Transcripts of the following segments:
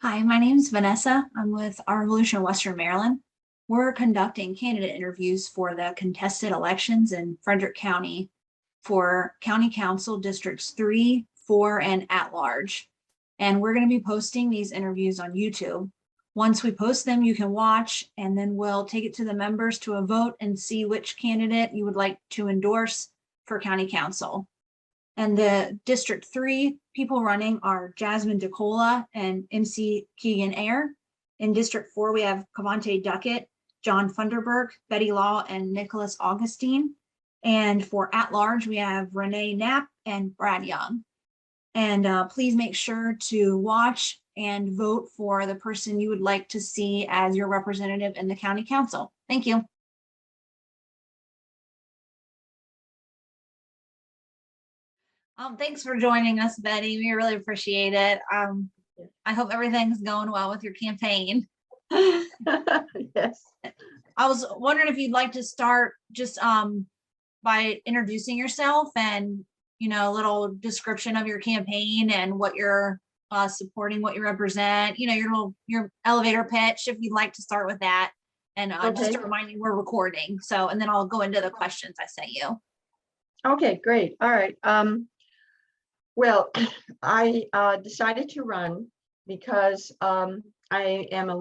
Hi, my name is Vanessa. I'm with Our Revolution Western Maryland. We're conducting candidate interviews for the contested elections in Frederick County for County Council Districts 3, 4, and at large. And we're going to be posting these interviews on YouTube. Once we post them, you can watch, and then we'll take it to the members to a vote and see which candidate you would like to endorse for County Council. And the District 3 people running are Jasmine DeCola and MC Keegan Ayer. In District 4, we have Cavante Duckett, John Funderburg, Betty Law, and Nicholas Augustine. And for at-large, we have Renee Knapp and Brad Young. And please make sure to watch and vote for the person you would like to see as your representative in the County Council. Thank you. Thanks for joining us, Betty. We really appreciate it. I hope everything's going well with your campaign. Yes. I was wondering if you'd like to start just by introducing yourself and, a little description of your campaign and what you're supporting, what you represent, your elevator pitch, if you'd like to start with that. And just to remind you, we're recording. So, and then I'll go into the questions I sent you. Okay, great. All right. Well, I decided to run because I am a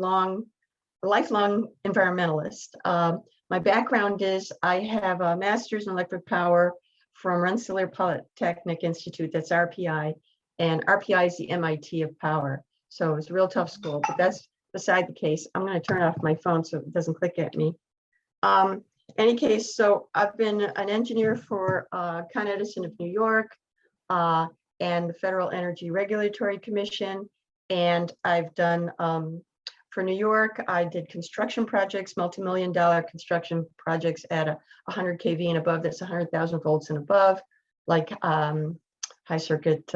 lifelong environmentalist. My background is I have a master's in electric power from Rensselaer Polytechnic Institute, that's RPI, and RPI is the MIT of power. So it's a real tough school, but that's beside the case. I'm going to turn off my phone so it doesn't click at me. Any case, so I've been an engineer for Con Edison of New York, and the Federal Energy Regulatory Commission. And I've done, for New York, I did construction projects, multi-million-dollar construction projects at 100 kV and above, that's 100,000 volts and above, like high circuit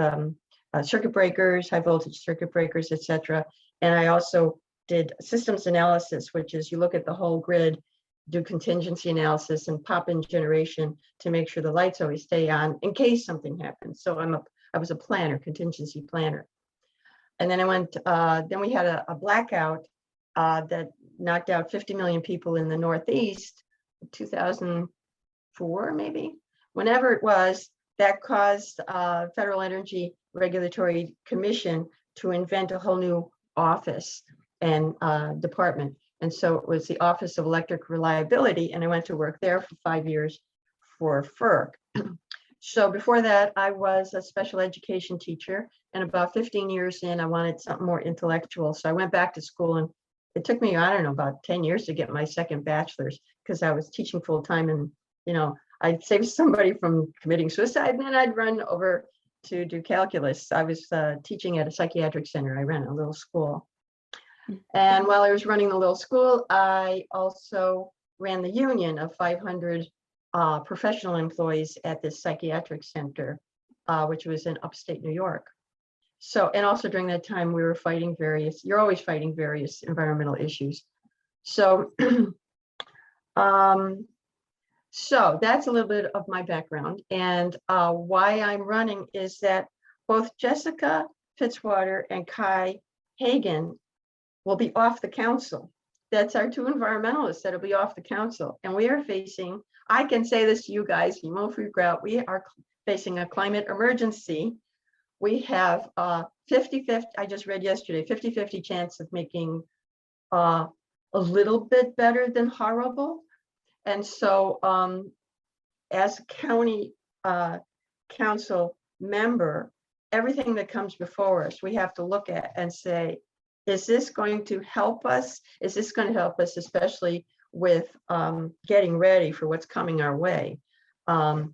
breakers, high voltage circuit breakers, etc. And I also did systems analysis, which is you look at the whole grid, do contingency analysis and pop-in generation to make sure the lights always stay on in case something happens. So I was a planner, contingency planner. And then I went, then we had a blackout that knocked out 50 million people in the Northeast, 2004 maybe, whenever it was, that caused Federal Energy Regulatory Commission to invent a whole new office and department. And so it was the Office of Electric Reliability, and I went to work there for 5 years for FERC. So before that, I was a special education teacher, and about 15 years in, I wanted something more intellectual. So I went back to school, and it took me, I don't know, about 10 years to get my second bachelor's because I was teaching full time, and I'd save somebody from committing suicide, and then I'd run over to do calculus. I was teaching at a psychiatric center. I ran a little school. And while I was running the little school, I also ran the union of 500 professional employees at this psychiatric center, which was in upstate New York. So, and also during that time, we were you're always fighting various environmental issues. So, so that's a little bit of my background. And why I'm running is that both Jessica Fitzwater and Kai Hagan will be off the council. That's our two environmentalists that'll be off the council. And we are facing, I can say this to you guys, you won't freak out, we are facing a climate emergency. We have 50-50, I just read yesterday, 50-50 chance of making a little bit better than horrible. And so as a county council member, everything that comes before us, we have to look at and say, is this going to help us? Is this going to help us, especially with getting ready for what's coming our way? And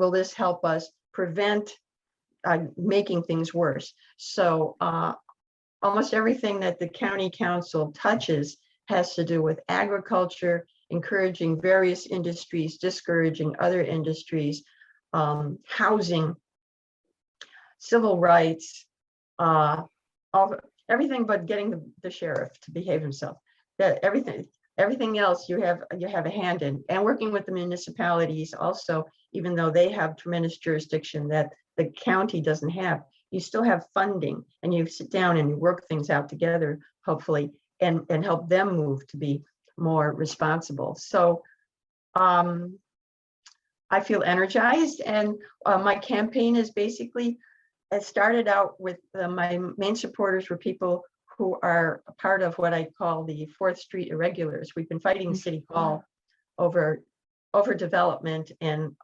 will this help us prevent making things worse? So almost everything that the county council touches has to do with agriculture, encouraging various industries, discouraging other industries, housing, civil rights, everything but getting the sheriff to behave himself. That everything else you have a hand in, and working with the municipalities also, even though they have tremendous jurisdiction that the county doesn't have. you still have funding, and you sit down and you work things out together, hopefully, and help them move to be more responsible. So I feel energized, and my campaign is basically, it started out with my main supporters were people who are a part of what I call the 4th Street Irregulars. We've been fighting City Hall over development and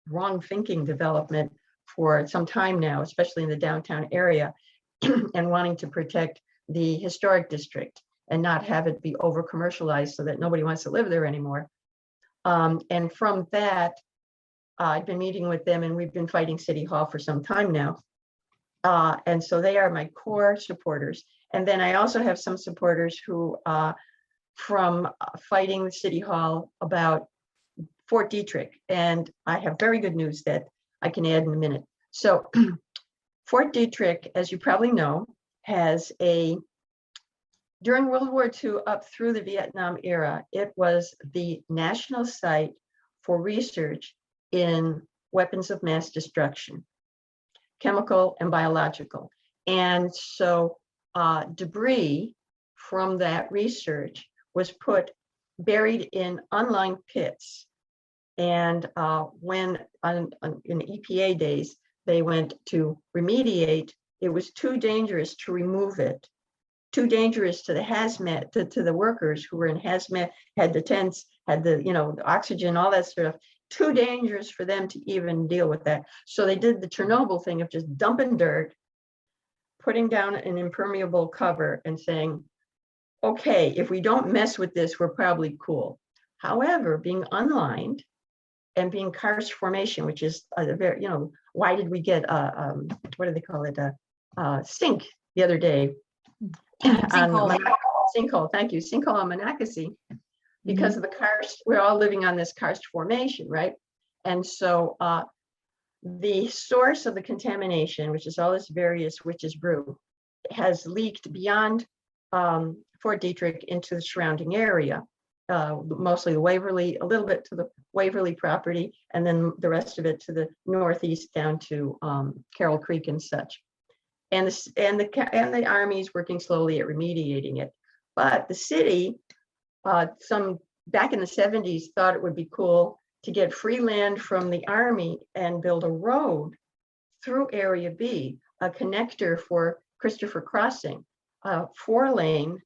wrong thinking development for some time now, especially in the downtown area, and wanting to protect the historic district and not have it be over commercialized so that nobody wants to live there anymore. And from that, I've been meeting with them, and we've been fighting City Hall for some time now. And so they are my core supporters. And then I also have some supporters who, from fighting the City Hall about Fort Detrick. And I have very good news that I can add in a minute. So Fort Detrick, as you probably know, has during World War II up through the Vietnam era, it was the national site for research in weapons of mass destruction, chemical and biological. And so debris from that research was buried in unlined pits. And when in EPA days, they went to remediate, it was too dangerous to remove it, too dangerous to the hazmat, to the workers who were in hazmat, had the tents, had the, the oxygen, all that stuff, too dangerous for them to even deal with that. So they did the Chernobyl thing of just dumping dirt, putting down an impermeable cover and saying, okay, if we don't mess with this, we're probably cool. However, being unlined and being karst formation, which is a very, why did we get what do they call it? A sink the other day. Sinkhole. Sinkhole, thank you. Sinkhole on Monocacy, because of the karst, we're all living on this karst formation, right? And so the source of the contamination, which is all this various witches brew, has leaked beyond Fort Detrick into the surrounding area, mostly the Waverly, a little bit to the Waverly property, and then the rest of it to the northeast down to Carroll Creek and such. And the Army is working slowly at remediating it. But the city, back in the 70s, thought it would be cool to get free land from the Army and build a road through Area B, a connector for Christopher Crossing, 4-lane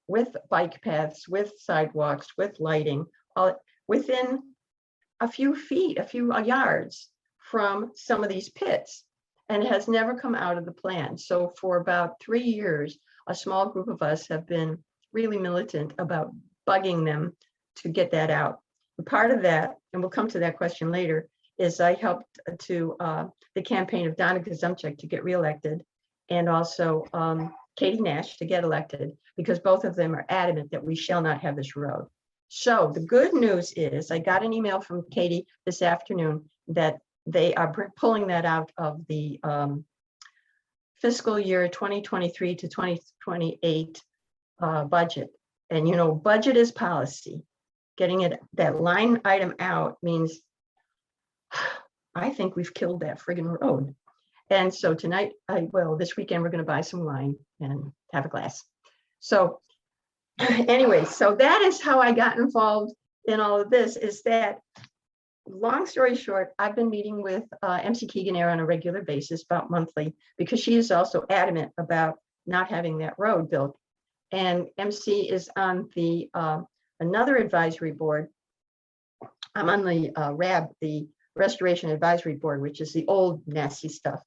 with bike paths, with sidewalks, with lighting, within a few feet, a few yards from some of these pits, and it has never come out of the plan. So for about 3 years, a small group of us have been really militant about bugging them to get that out. And part of that, and we'll come to that question later, is I helped to the campaign of Donna Gazumchuk to get reelected, and also Katie Nash to get elected, because both of them are adamant that we shall not have this road. So the good news is I got an email from Katie this afternoon that they are pulling that out of the fiscal year 2023 to 2028 budget. And budget is policy. Getting that line item out means I think we've killed that friggin' road. And so tonight, this weekend, we're going to buy some wine and have a glass. So anyway, so that is how I got involved in all of this, is that, long story short, I've been meeting with MC Keegan Air on a regular basis, about monthly, because she is also adamant about not having that road built. And MC is on the another advisory board. I'm on the RAB, the Restoration Advisory Board, which is the old nasty stuff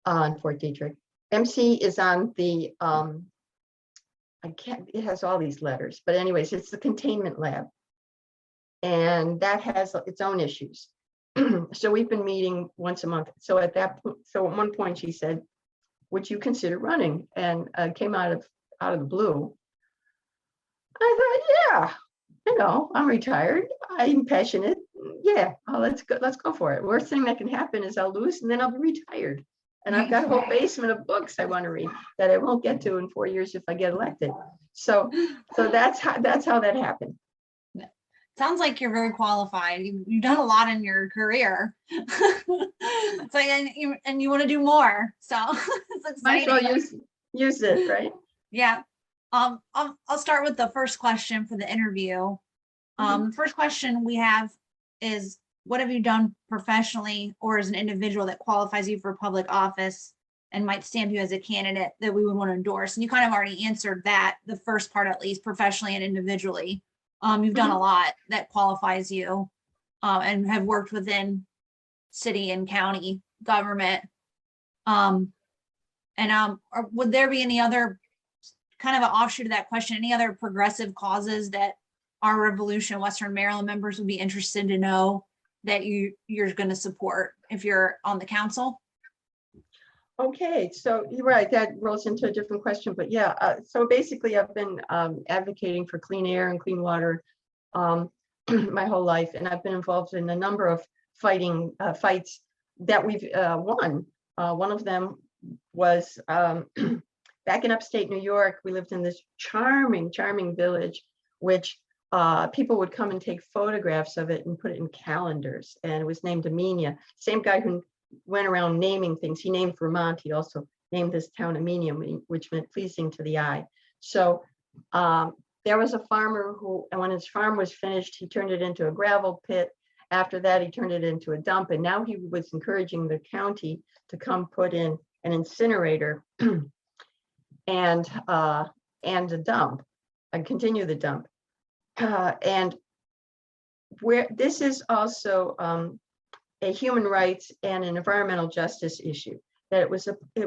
on Fort Detrick. MC is on the, it has all these letters, but anyways, it's the containment lab. And that has its own issues. So we've been meeting once a month. So at one point she said, would you consider running? And came out of the blue. I thought, yeah, I'm retired. I'm passionate. Yeah, let's go for it. Worst thing that can happen is I'll lose, and then I'll be retired. And I've got a whole basement of books I want to read that I won't get to in 4 years if I get elected. So that's how that happened. Sounds like you're very qualified. You've done a lot in your career. So, and you want to do more. So it's Might as well exciting. use it, right? Yeah. I'll start with the first question for the interview. The first question we have is, what have you done professionally or as an individual that qualifies you for public office and might stamp you as a candidate that we would want to endorse? And you kind of already answered that, the first part, at least professionally and individually. You've done a lot that qualifies you, and have worked within city and county government. Or would there be any other kind of an offshoot of that question, any other progressive causes that our Revolution Western Maryland members would be interested to know that you're going to support if you're on the council? Okay, so you're right, that rolls into a different question, but yeah, so basically I've been advocating for clean air and clean water my whole life, and I've been involved in a number of fights that we've won. One of them was back in upstate New York. We lived in this charming village, which people would come and take photographs of it and put it in calendars, and it was named Amenia. Same guy who went around naming things. He named Vermont. He also named this town Amenia, which meant pleasing to the eye. So there was a farmer who, and when his farm was finished, he turned it into a gravel pit. After that, he turned it into a dump, and now he was encouraging the county to come put in an incinerator and a dump, and continue the dump. And where this is also a human rights and an environmental justice issue, that it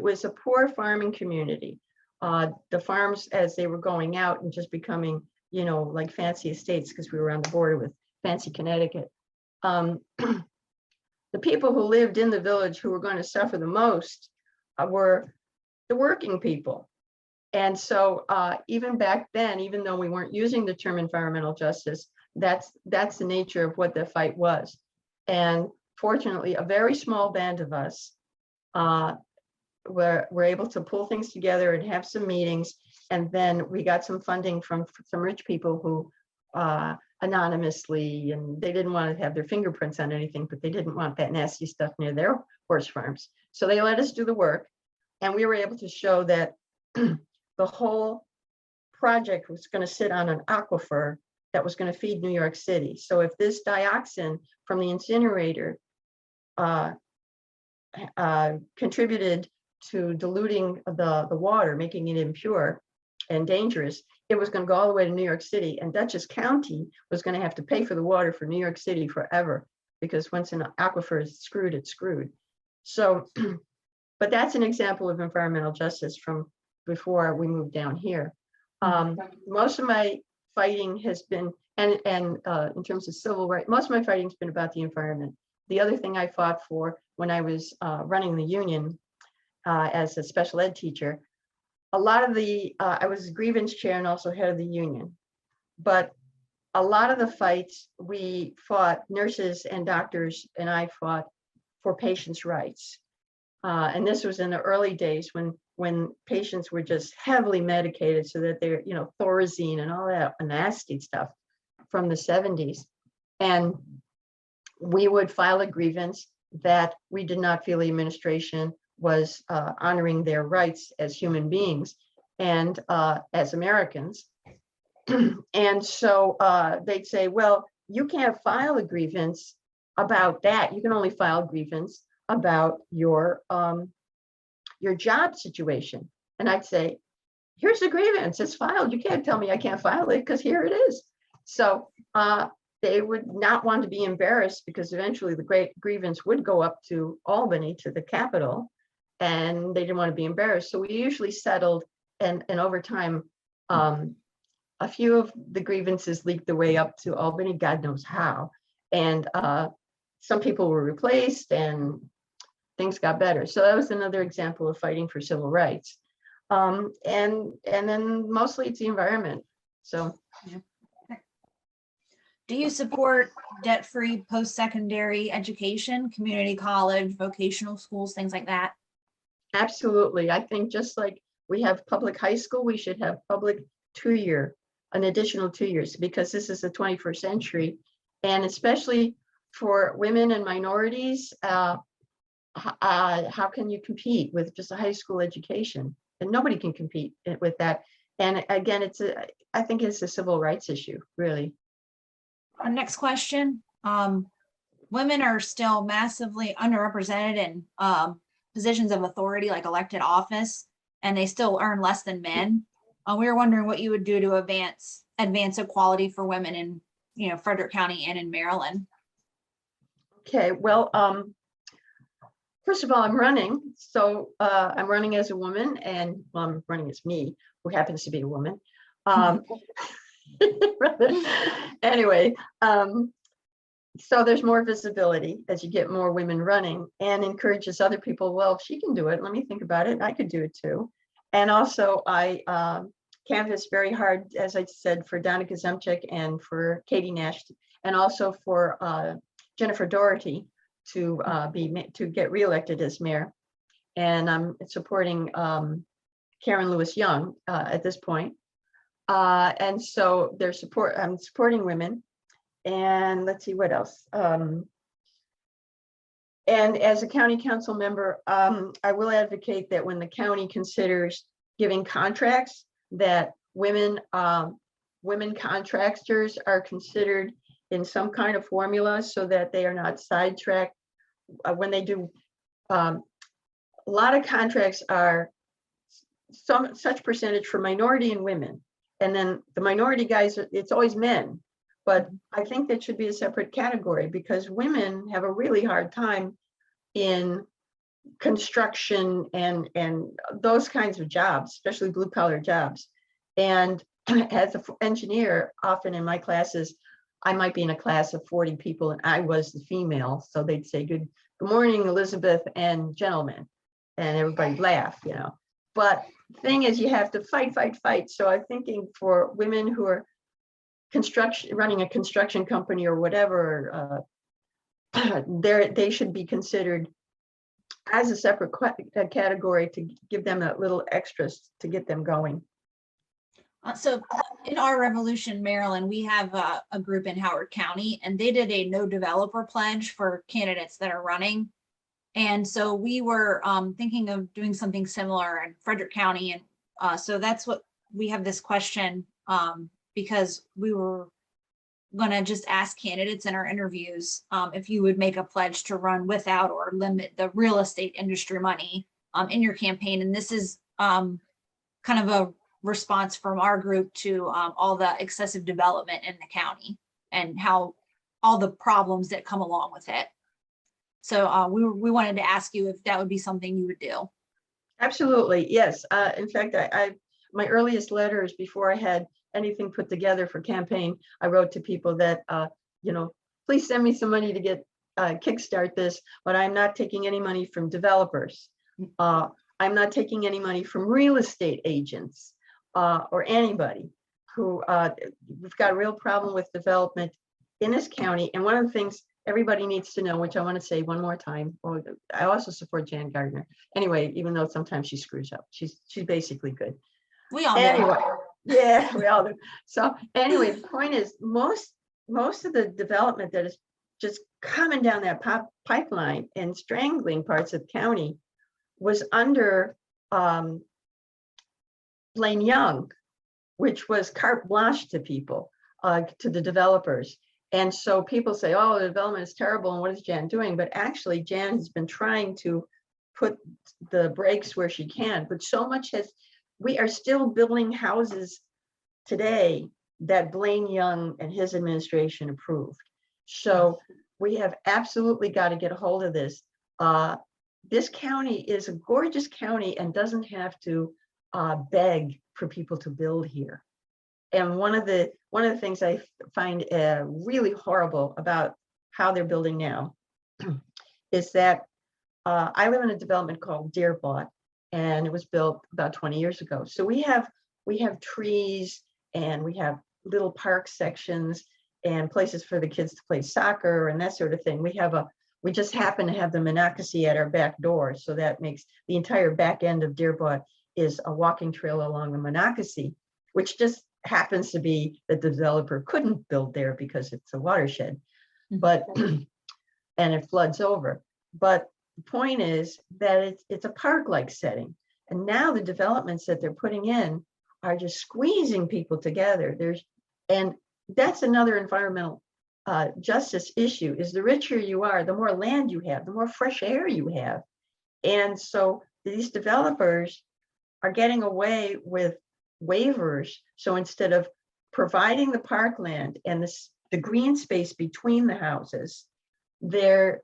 was a poor farming community. The farms, as they were going out and just becoming, like fancy estates, because we were on the border with fancy Connecticut. The people who lived in the village who were going to suffer the most were the working people. And so even back then, even though we weren't using the term environmental justice, that's the nature of what the fight was. And fortunately, a very small band of us were able to pull things together and have some meetings. And then we got some funding from some rich people who anonymously, and they didn't want to have their fingerprints on anything, but they didn't want that nasty stuff near their horse farms. So they let us do the work. And we were able to show that the whole project was going to sit on an aquifer that was going to feed New York City. So if this dioxin from the incinerator contributed to diluting the water, making it impure and dangerous, it was going to go all the way to New York City, and Dutchess County was going to have to pay for the water for New York City forever, because once an aquifer is screwed, it's screwed. So, but that's an example of environmental justice from before we moved down here. Most of my fighting has been, and in terms of civil rights, most of my fighting has been about the environment. The other thing I fought for when I was running the union as a special ed teacher, a lot of I was grievance chair and also head of the union. But a lot of the fights we fought, nurses and doctors and I fought for patients' rights. And this was in the early days when patients were just heavily medicated, so that they're, Thorazine and all that nasty stuff from the 70s. And we would file a grievance that we did not feel the administration was honoring their rights as human beings and as Americans. And so they'd say, well, you can't file a grievance about that. You can only file a grievance about your job situation. And I'd say, here's the grievance, it's filed. You can't tell me I can't file it, because here it is. So they would not want to be embarrassed, because eventually the great grievance would go up to Albany, to the capital, and they didn't want to be embarrassed. So we usually settled, and over time, a few of the grievances leaked their way up to Albany, God knows how. And some people were replaced and things got better. So that was another example of fighting for civil rights. And then mostly it's the environment. So. Do you support debt-free post-secondary education, community college, vocational schools, things like that? Absolutely. I think just like we have public high school, we should have public 2-year an additional 2 years, because this is the 21st century. And especially for women and minorities, how can you compete with just a high school education? And nobody can compete with that. And again, I think it's a civil rights issue, really. Our next question. Women are still massively underrepresented in positions of authority like elected office, and they still earn less than men. We were wondering what you would do to advance equality for women in, Frederick County and in Maryland. Okay, well, first of all, I'm running. So I'm running as a woman, and well, I'm running as me, who happens to be a woman. Anyway, so there's more visibility as you get more women running, and encourages other people. Well, if she can do it, let me think about it. I could do it too. And also I canvassed very hard, as I said, for Donna Gazemchik and for Katie Nash, and also for Jennifer Doherty to get reelected as mayor. And I'm supporting Karen Lewis Young at this point. And so I'm supporting women. And let's see what else. And as a county council member, I will advocate that when the county considers giving contracts, that women contractors are considered in some kind of formula, so that they are not sidetracked when they do. A lot of contracts are such percentage for minority and women, and then the minority guys, it's always men. But I think that should be a separate category, because women have a really hard time in construction and those kinds of jobs, especially blue collar jobs. And as an engineer, often in my classes, I might be in a class of 40 people and I was the female. So they'd say, good morning, Elizabeth and gentlemen. And everybody laugh, But the thing is, you have to fight. So I'm thinking for women who are running a construction company or whatever, they should be considered as a separate category to give them a little extras to get them going. So in our Revolution, Maryland, we have a group in Howard County, and they did a no developer pledge for candidates that are running. And so we were thinking of doing something similar in Frederick County. And so that's what we have this question, because we were going to just ask candidates in our interviews if you would make a pledge to run without or limit the real estate industry money in your campaign. And this is kind of a response from our group to all the excessive development in the county and how all the problems that come along with it. So we wanted to ask you if that would be something you would do. Absolutely, yes. In fact, my earliest letters before I had anything put together for campaign, I wrote to people that, please send me some money to get kickstart this, but I'm not taking any money from developers. I'm not taking any money from real estate agents or anybody who, we've got a real problem with development in this county. And one of the things everybody needs to know, which I want to say one more time, I also support Jan Gardner. Anyway, even though sometimes she screws up, she's basically good. We all anyway, do. Yeah, we all do. So anyway, the point is, most of the development that is just coming down that pipeline and strangling parts of the county was under Blaine Young, which was carte blanche to people, to the developers. And so people say, oh, the development is terrible, and what is Jan doing? But actually, Jan has been trying to put the brakes where she can, but so much we are still building houses today that Blaine Young and his administration approved. So we have absolutely got to get a hold of this. This county is a gorgeous county and doesn't have to beg for people to build here. And one of the things I find really horrible about how they're building now is that I live in a development called Deerbought, and it was built about 20 years ago. So we have trees, and we have little park sections and places for the kids to play soccer and that sort of thing. We just happen to have the Monocacy at our back door, so that makes the entire back end of Deerbought is a walking trail along the Monocacy, which just happens to be that the developer couldn't build there because it's a watershed, but and it floods over. But the point is that it's a park-like setting. And now the developments that they're putting in are just squeezing people together. And that's another environmental justice issue, is the richer you are, the more land you have, the more fresh air you have. And so these developers are getting away with waivers. So instead of providing the parkland and the green space between the houses, they're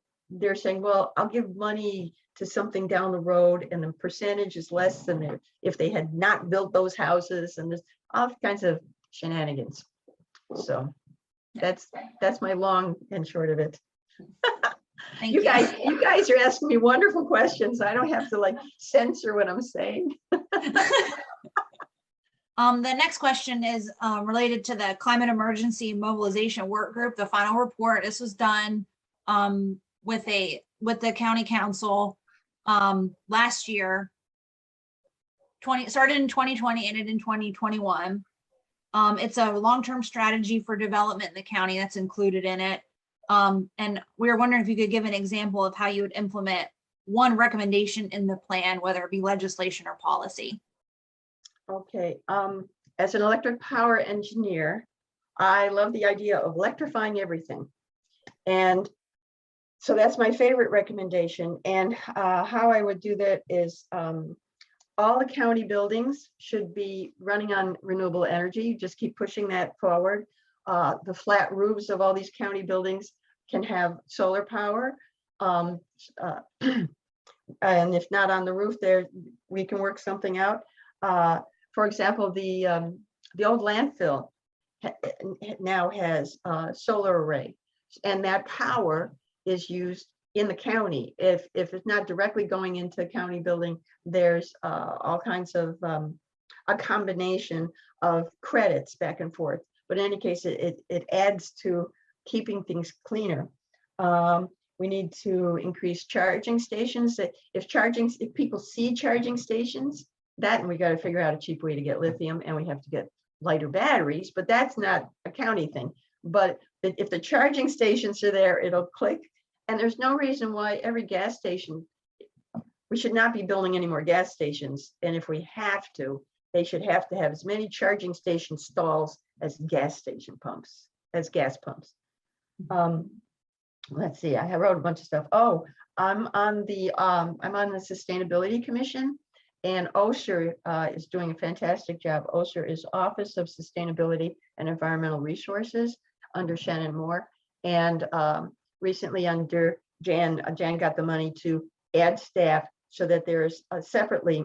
saying, well, I'll give money to something down the road, and the percentage is less than if they had not built those houses, and there's all kinds of shenanigans. So that's my long and short of it. Thank you guys are asking me wonderful questions. I don't have to like censor what I'm saying. The next question is related to the climate emergency mobilization work group. The final report, this was done with the county council last year. Started in 2020, ended in 2021. It's a long-term strategy for development in the county that's included in it. And we were wondering if you could give an example of how you would implement one recommendation in the plan, whether it be legislation or policy. Okay, as an electric power engineer, I love the idea of electrifying everything. And so that's my favorite recommendation. And how I would do that is all the county buildings should be running on renewable energy. Just keep pushing that forward. The flat roofs of all these county buildings can have solar power. And if not on the roof there, we can work something out. For example, the old landfill now has a solar array, and that power is used in the county. If it's not directly going into a county building, there's all kinds of a combination of credits back and forth. But in any case, it adds to keeping things cleaner. We need to increase charging stations. If people see charging stations, and we got to figure out a cheap way to get lithium, and we have to get lighter batteries, but that's not a county thing. But if the charging stations are there, it'll click. And there's no reason why every gas station, we should not be building any more gas stations. And if we have to, they should have to have as many charging station stalls as gas station pumps, as gas pumps. Let's see, I wrote a bunch of stuff. Oh, I'm on the Sustainability Commission, and OSHR is doing a fantastic job. OSHR is Office of Sustainability and Environmental Resources under Shannon Moore. And recently under Jan got the money to add staff so that there's separately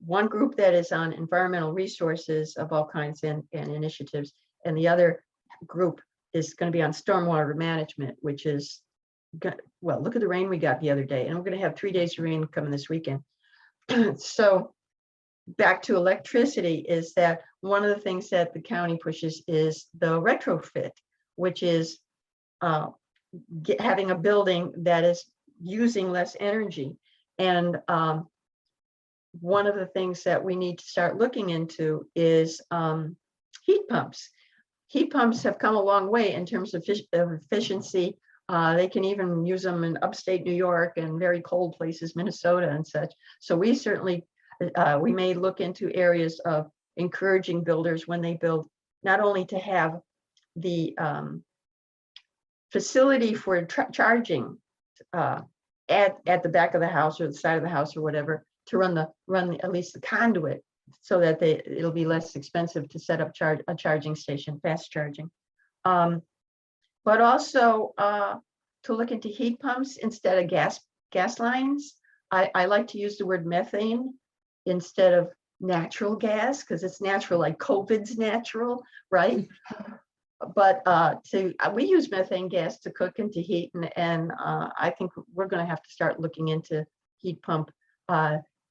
one group that is on environmental resources of all kinds and initiatives, and the other group is going to be on stormwater management, which is, well, look at the rain we got the other day, and we're going to have 3 days of rain coming this weekend. So back to electricity, is that one of the things that the county pushes is the retrofit, which is having a building that is using less energy. And one of the things that we need to start looking into is heat pumps. Heat pumps have come a long way in terms of efficiency. They can even use them in upstate New York and very cold places, Minnesota and such. So we certainly, we may look into areas of encouraging builders when they build, not only to have the facility for charging at the back of the house or the side of the house or whatever, to run at least the conduit, so that it'll be less expensive to set up a charging station, fast charging. But also to look into heat pumps instead of gas lines. I like to use the word methane instead of natural gas, because it's natural, like COVID's natural, right? But we use methane gas to cook and to heat, and I think we're going to have to start looking into heat pump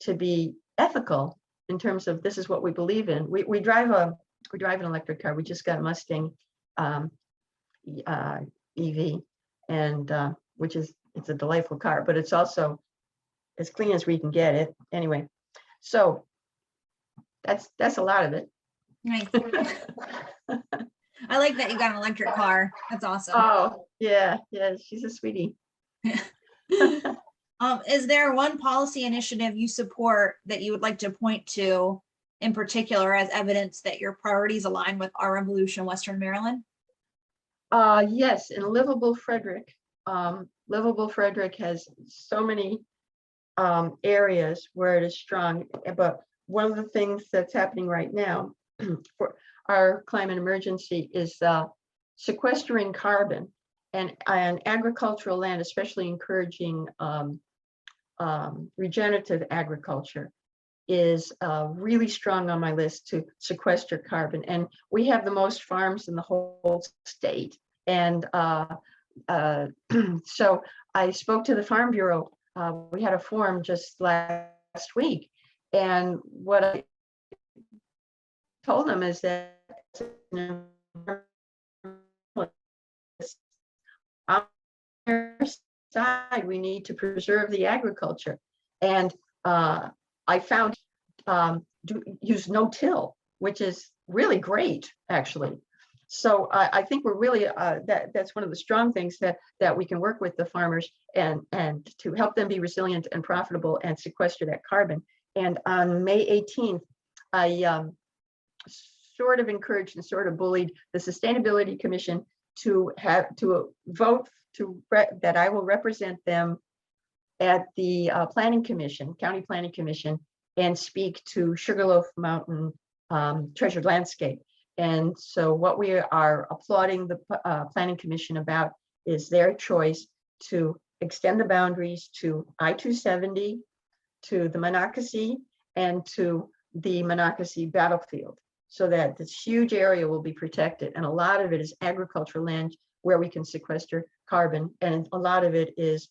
to be ethical in terms of this is what we believe in. We drive an electric car. We just got a Mustang EV, and it's a delightful car, but it's also as clean as we can get it anyway. So that's a lot of it. Nice. I like that you got an electric car. That's awesome. Oh, yeah, she's a sweetie. Is there one policy initiative you support that you would like to point to in particular as evidence that your priorities align with our Revolution Western Maryland? Yes, in Livable Frederick. Livable Frederick has so many areas where it is strong, but one of the things that's happening right now for our climate emergency is sequestering carbon, and agricultural land, especially encouraging regenerative agriculture, is really strong on my list to sequester carbon. And we have the most farms in the whole state. And so I spoke to the Farm Bureau. We had a forum just last week. And what I told them is that on our side, we need to preserve the agriculture. And I found use no-till, which is really great, actually. So I think we're really that's one of the strong things that we can work with the farmers and to help them be resilient and profitable and sequester that carbon. And on May 18th, I sort of encouraged and sort of bullied the Sustainability Commission to vote that I will represent them at the Planning Commission, County Planning Commission, and speak to Sugarloaf Mountain Treasured Landscape. And so what we are applauding the Planning Commission about is their choice to extend the boundaries to I-270, to the Monocacy, and to the Monocacy battlefield, so that this huge area will be protected. And a lot of it is agricultural land where we can sequester carbon, and a lot of it is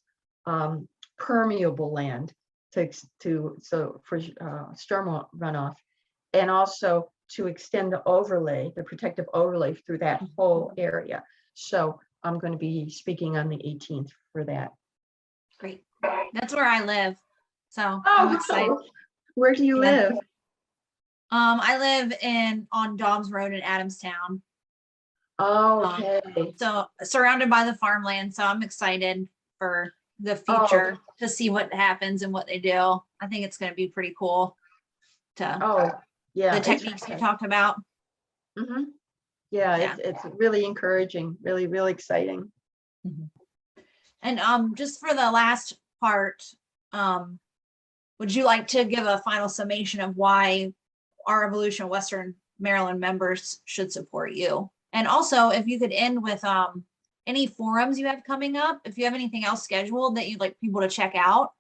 permeable land for storm runoff, and also to extend the overlay, the protective overlay, through that whole area. So I'm going to be speaking on the 18th for that. Great. That's where I live. So I'm excited. Where do you live? I live on Dobbs Road in Adamstown. Oh, okay. So surrounded by the farmland. So I'm excited for the future to see what happens and what they do. I think it's going to be pretty cool to the techniques you talked about. Mm-hmm. Yeah, it's really encouraging, really, really exciting. Mm-hmm. And just for the last part, would you like to give a final summation of why our Revolution Western Maryland members should support you? And also, if you could end with any forums you have coming up, if you have anything else scheduled that you'd like people to check out,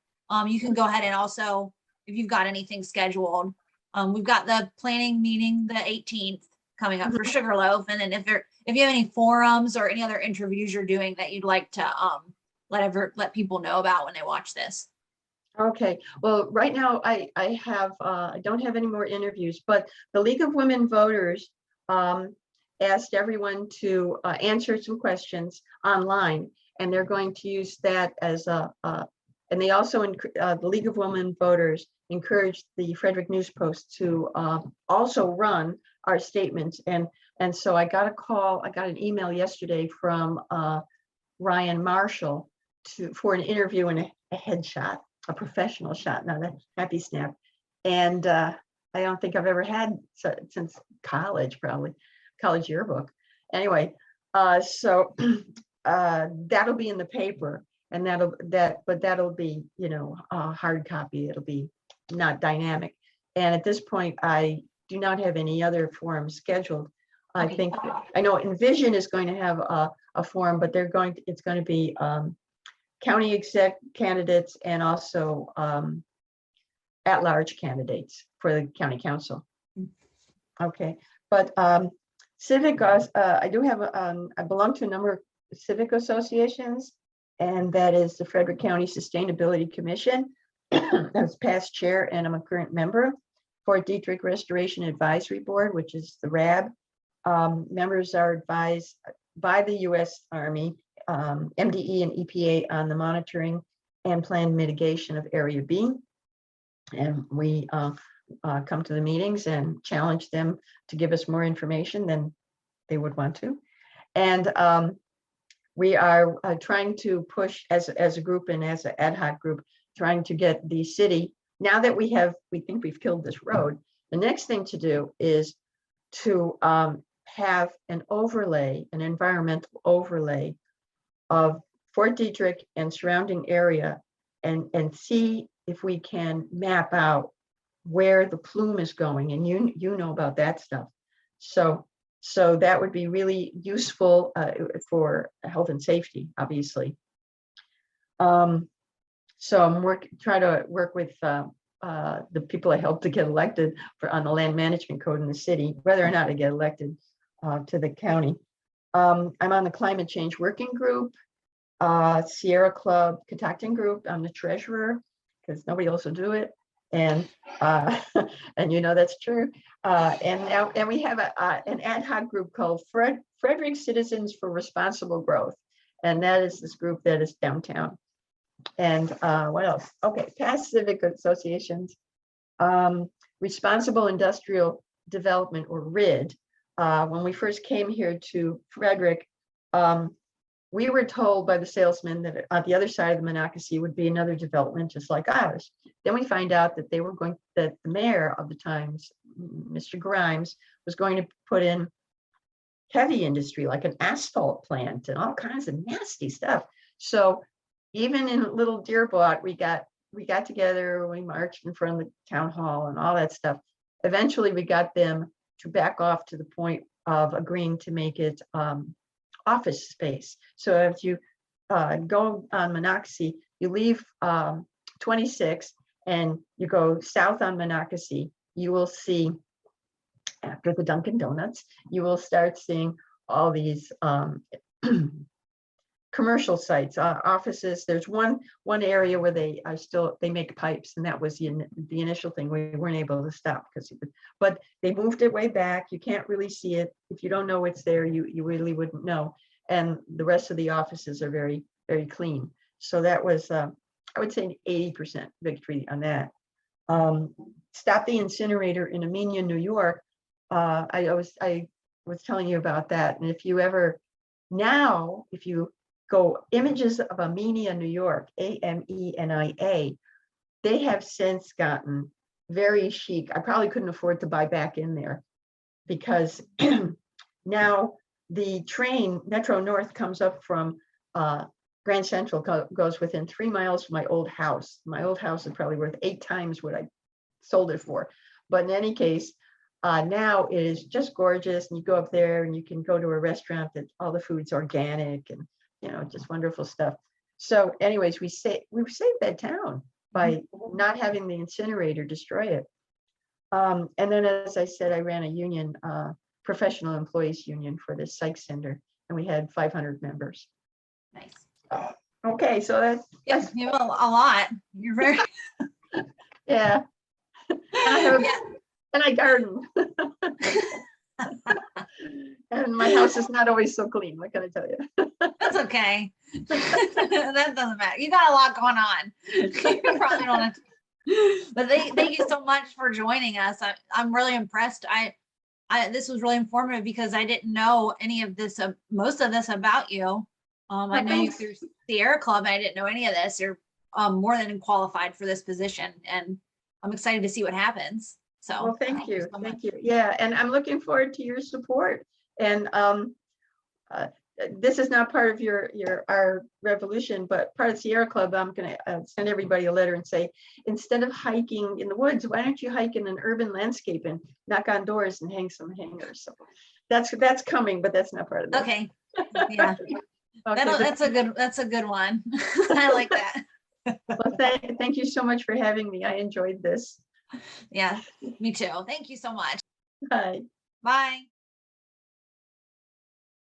you can go ahead and also, if you've got anything scheduled, we've got the planning meeting the 18th coming up for Sugarloaf. And then if you have any forums or any other interviews you're doing that you'd like to let people know about when they watch this. Okay, well, right now I don't have any more interviews, but the League of Women Voters asked everyone to answer some questions online, and they're going to use that as and they also, the League of Women Voters encouraged the Frederick News Post to also run our statements. And so I got an email yesterday from Ryan Marshall for an interview and a headshot, a professional shot, not a happy snap. And I don't think I've ever had since college, probably college yearbook. Anyway, so that'll be in the paper, and that'll be, a hard copy. It'll be not dynamic. And at this point, I do not have any other forums scheduled. I think I know Envision is going to have a forum, but it's going to be county exec candidates and also at-large candidates for the county council. Okay, but civic, I do have, I belong to a number of civic associations, and that is the Frederick County Sustainability Commission. That's past chair, and I'm a current member. Fort Detrick Restoration Advisory Board, which is the RAB. Members are advised by the U.S. Army, MDE and EPA on the monitoring and planned mitigation of Area B. And we come to the meetings and challenge them to give us more information than they would want to. And we are trying to push as a group and as an ad hoc group, trying to get the city, now that we think we've killed this road, the next thing to do is to have an overlay, an environmental overlay of Fort Detrick and surrounding area, and see if we can map out where the plume is going. And you know about that stuff. So that would be really useful for health and safety, obviously. So I'm try to work with the people I helped to get elected on the land management code in the city, whether or not I get elected to the county. I'm on the climate change working group, Sierra Club Catoctin group. I'm the treasurer because nobody else will do it. And and you know that's true. And we have an ad hoc group called Frederick Citizens for Responsible Growth, and that is this group that is downtown. And what else? Okay, past civic associations, Responsible Industrial Development, or RID. When we first came here to Frederick, we were told by the salesman that on the other side of the Monocacy would be another development just like ours. Then we find out that that the mayor of the times, Mr. Grimes, was going to put in heavy industry, like an asphalt plant and all kinds of nasty stuff. So even in Little Dearborn, we got together, we marched in front of the town hall and all that stuff. Eventually we got them to back off to the point of agreeing to make it office space. So if you go on Monocacy, you leave 26 and you go south on Monocacy, you will see, after the Dunkin' Donuts, you will start seeing all these commercial sites, offices. There's one area where they make pipes, and that was the initial thing. We weren't able to stop but they moved it way back. You can't really see it if you don't know it's there. You really wouldn't know. And the rest of the offices are very, very clean. So that was I would say 80% victory on that. Stop the incinerator in Amenia, New York. I was telling you about that. And if you go images of Amenia, New York, AMENIA, they have since gotten very chic. I probably couldn't afford to buy back in there because now the train, Metro North, comes up from Grand Central, goes within 3 miles of my old house. My old house is probably worth 8 times what I sold it for. But in any case, now it is just gorgeous. And you go up there and you can go to a restaurant that all the food's organic and just wonderful stuff. So anyways, we saved that town by not having the incinerator destroy it. And then, as I said, I ran a union, professional employees union for this psych center, and we had 500 members. Nice. Okay, so that's you have a lot. You're very yeah. And I garden. And my house is not always so clean. What can I tell you? That's okay. That doesn't matter. You got a lot going on. You probably don't have to. But thank you so much for joining us. I'm really impressed. This was really informative because I didn't know any of this, most of this about you. I know you through Sierra Club. I didn't know any of this. You're more than qualified for this position, and I'm excited to see what happens. So well, thank you. Thank you. Yeah, and I'm looking forward to your support. And this is not part of our revolution, but part of Sierra Club. I'm going to send everybody a letter and say, instead of hiking in the woods, why don't you hike in an urban landscape and knock on doors and hang some hangers? So that's coming, but that's not part of this. Okay. Yeah. Okay, that's a good one. I like that. Well, thank you so much for having me. I enjoyed this. Yeah, me too. Thank you so much. Bye. Bye.